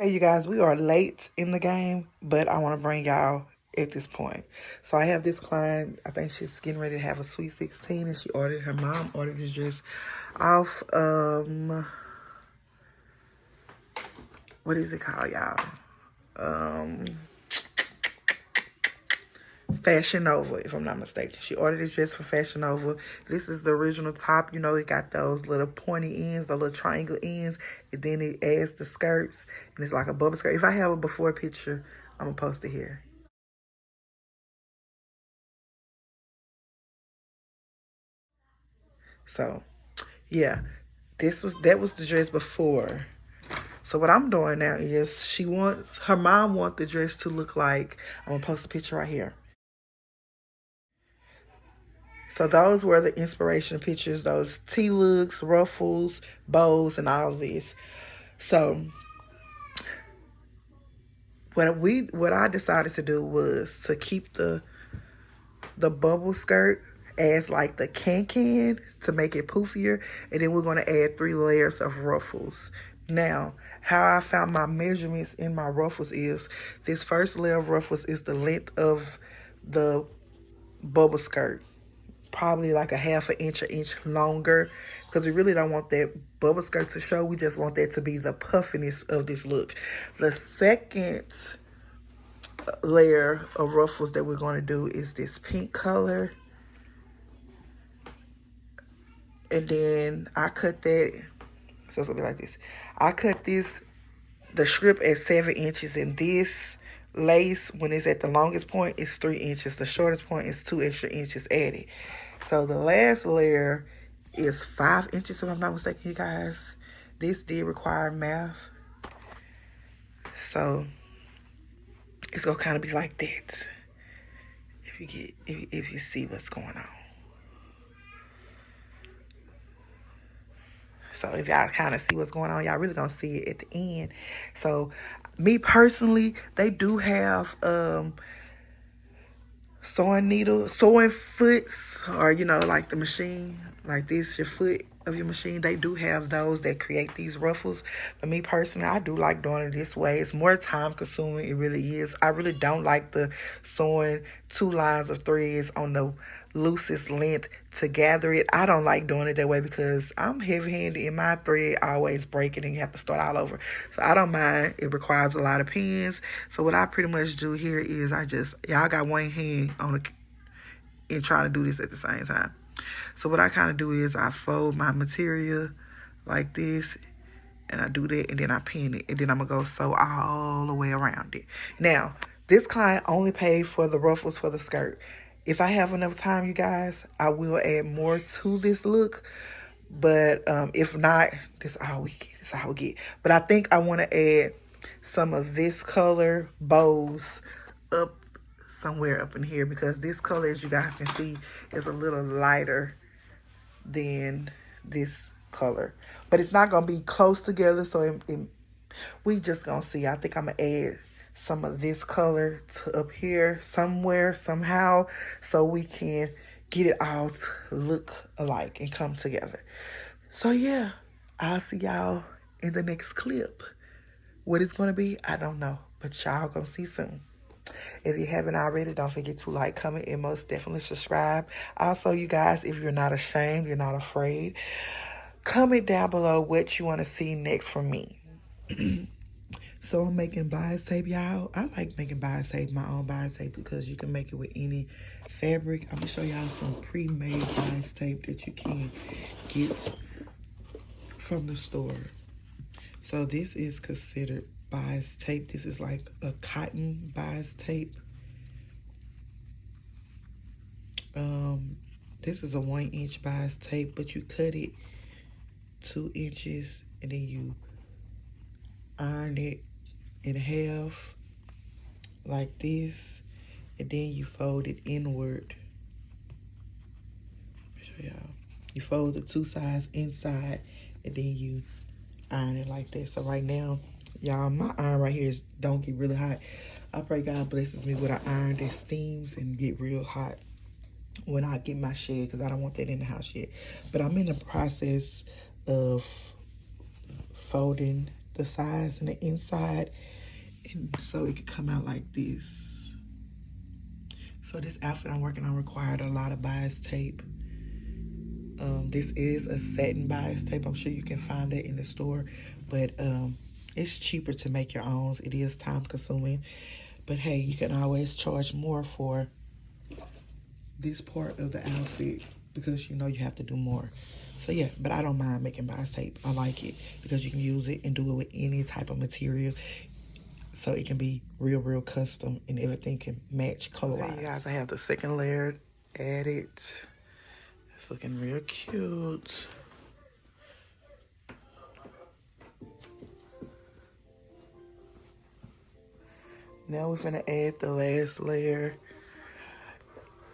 Hey, you guys, we are late in the game, but I want to bring y'all at this point. So I have this client. I think she's getting ready to have a sweet 16, and her mom ordered this dress off, what is it called, y'all? Fashion Nova, if I'm not mistaken. She ordered this dress for Fashion Nova. This is the original top. You know, it got those little pointy ends, the little triangle ends, and then it adds the skirts, and it's like a bubble skirt. If I have a before picture, I'm gonna post it here. So, yeah, that was the dress before. So what I'm doing now is her mom wants the dress to look like, I'm gonna post a picture right here. So those were the inspiration pictures, those T-looks, ruffles, bows, and all of this. So what I decided to do was to keep the bubble skirt as like the can to make it poofier, and then we're gonna add 3 layers of ruffles. Now, how I found my measurements in my ruffles is this first layer of ruffles is the length of the bubble skirt, probably like a half an inch, an inch longer, because we really don't want that bubble skirt to show. We just want that to be the puffiness of this look. The second layer of ruffles that we're going to do is this pink color, and then I cut that, so it's gonna be like this. I cut the strip at 7 inches, and this lace, when it's at the longest point, is 3 inches. The shortest point is 2 extra inches added. So the last layer is 5 inches, if I'm not mistaken, you guys. This did require math, so it's gonna kind of be like that. If you see what's going on. So if y'all kind of see what's going on, y'all really gonna see it at the end. So me personally, they do have sewing foots, or you know, like the machine, like this, your foot of your machine. They do have those that create these ruffles. But me personally, I do like doing it this way. It's more time consuming. It really is. I really don't like the sewing 2 lines of threads on the loosest length to gather it. I don't like doing it that way because I'm heavy-handed and my thread always breaking and you have to start all over. So I don't mind. It requires a lot of pins. So what I pretty much do here is y'all got one hand on and trying to do this at the same time. So what I kind of do is I fold my material like this, and I do that, and then I pin it, and then I'm gonna go sew all the way around it. Now, this client only paid for the ruffles for the skirt. If I have enough time, you guys, I will add more to this look. But if not, this is all we get. This is all we get. But I think I want to add some of this color bows up somewhere up in here, because this color, as you guys can see, is a little lighter than this color. But it's not going to be close together, so we just going to see. I think I'm going to add some of this color to up here somewhere, somehow, so we can get it all to look alike and come together. So yeah, I'll see y'all in the next clip. What it's going to be, I don't know, but y'all going to see soon. If you haven't already, don't forget to like, comment, and most definitely subscribe. Also, you guys, if you're not ashamed, you're not afraid, comment down below what you want to see next from me. So I'm making bias tape, y'all. I like making bias tape, my own bias tape, because you can make it with any fabric. I'm going to show y'all some pre-made bias tape that you can get from the store. So this is considered bias tape. This is like a cotton bias tape. This is a 1-inch bias tape, but you cut it 2 inches and then you iron it in half like this, and then you fold it inward. Let me show y'all. You fold the 2 sides inside, and then you iron it like that. So right now, y'all, my iron right here don't get really hot. I pray God blesses me with an iron that steams and get real hot when I get my shed, because I don't want that in the house yet. But I'm in the process of folding the sides and the inside, and so it could come out like this. So this outfit I'm working on required a lot of bias tape. This is a satin bias tape. I'm sure you can find that in the store, but it's cheaper to make your own. It is time consuming, but hey, you can always charge more for this part of the outfit because you know you have to do more. So yeah, but I don't mind making bias tape. I like it because you can use it and do it with any type of material. So it can be real custom and everything can match color-wise. Okay, you guys, I have the second layer added. It's looking real cute. Now we're gonna add the last layer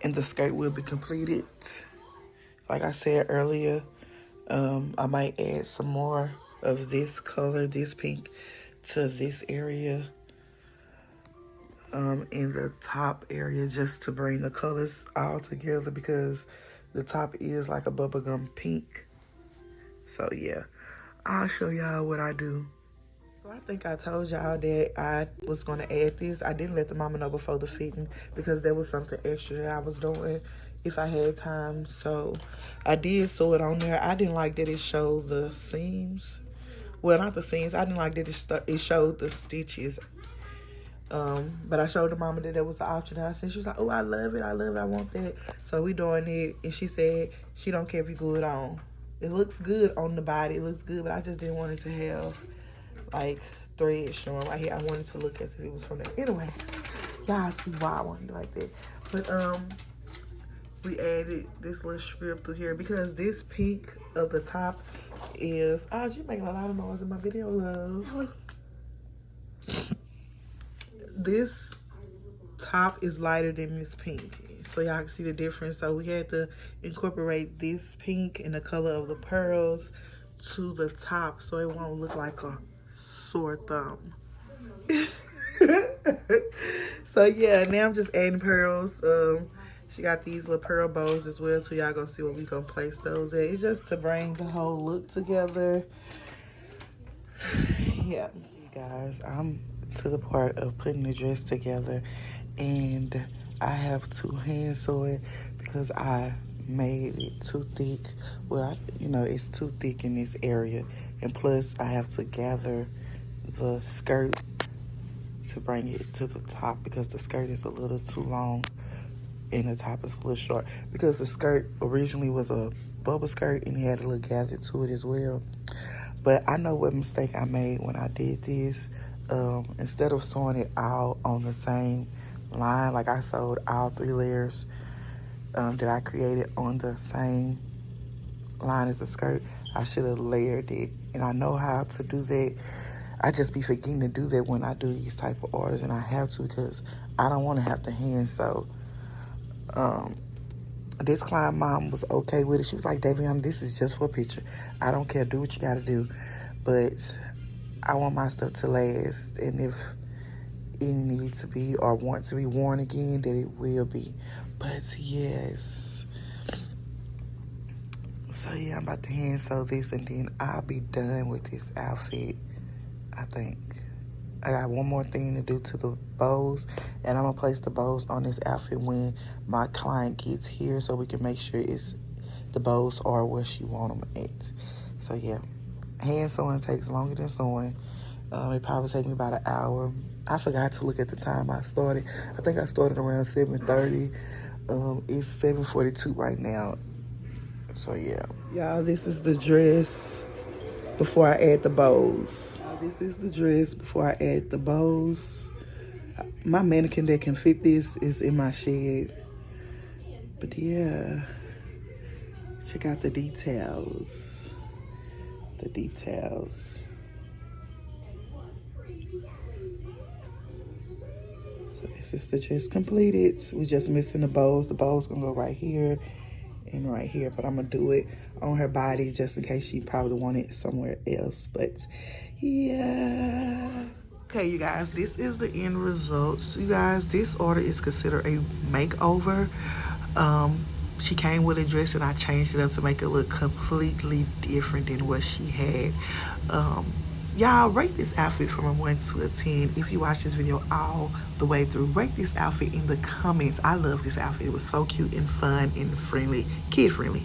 and the skirt will be completed. Like I said earlier, I might add some more of this color, this pink, to this area in the top area just to bring the colors all together because the top is like a bubblegum pink. So yeah, I'll show y'all what I do. So I think I told y'all that I was going to add this. I didn't let the mama know before the fitting because there was something extra that I was doing if I had time. So I did sew it on there. I didn't like that it showed the seams. Well, not the seams. I didn't like that it showed the stitches. But I showed the mama that there was an option, and I said, she was like, oh, I love it, I want that. So we doing it, and she said she don't care if you glue it on. It looks good on the body, it looks good, but I just didn't want it to have like thread showing right here. I wanted to look as if it was from there. Anyways, y'all see why I wanted it like that. But we added this little strip through here because this pink of the top is, oh, you making a lot of noise in my video, love. This top is lighter than this pink, so y'all can see the difference. So we had to incorporate this pink and the color of the pearls to the top so it won't look like a sore thumb. So yeah, now I'm just adding pearls. She got these little pearl bows as well, so y'all gonna see where we gonna place those at. It's just to bring the whole look together. Yeah, you guys, I'm to the part of putting the dress together, and I have to hand sew it because I made it too thick. Well, you know, it's too thick in this area, and plus I have to gather the skirt to bring it to the top because the skirt is a little too long and the top is a little short because the skirt originally was a bubble skirt and it had a little gather to it as well. But I know what mistake I made when I did this. Instead of sewing it all on the same line, like I sewed all 3 layers that I created on the same line as the skirt, I should have layered it. And I know how to do that. I just be forgetting to do that when I do these type of orders, and I have to because I don't want to have to hand sew. This client mom was okay with it. She was like, Davion, this is just for a picture. I don't care. Do what you got to do. But I want my stuff to last. And if it needs to be or want to be worn again, that it will be. But yes. So yeah, I'm about to hand sew this and then I'll be done with this outfit, I think. I got one more thing to do to the bows, and I'm gonna place the bows on this outfit when my client gets here so we can make sure the bows are where she want them at. So yeah, hand sewing takes longer than sewing. It probably take me about an hour. I forgot to look at the time I started. I think I started around 7:30. It's 7:42 right now. So yeah. Y'all, this is the dress before I add the bows. This is the dress before I add the bows. My mannequin that can fit this is in my shed. But yeah, check out the details. The details. So this is the dress completed. We're just missing the bows. The bows gonna go right here and right here, but I'm gonna do it on her body just in case she probably want it somewhere else. But yeah. Okay, you guys, this is the end results. You guys, this order is considered a makeover. She came with a dress and I changed it up to make it look completely different than what she had. Y'all rate this outfit from a 1 to a 10. If you watch this video all the way through, rate this outfit in the comments. I love this outfit. It was so cute and fun and friendly, kid friendly.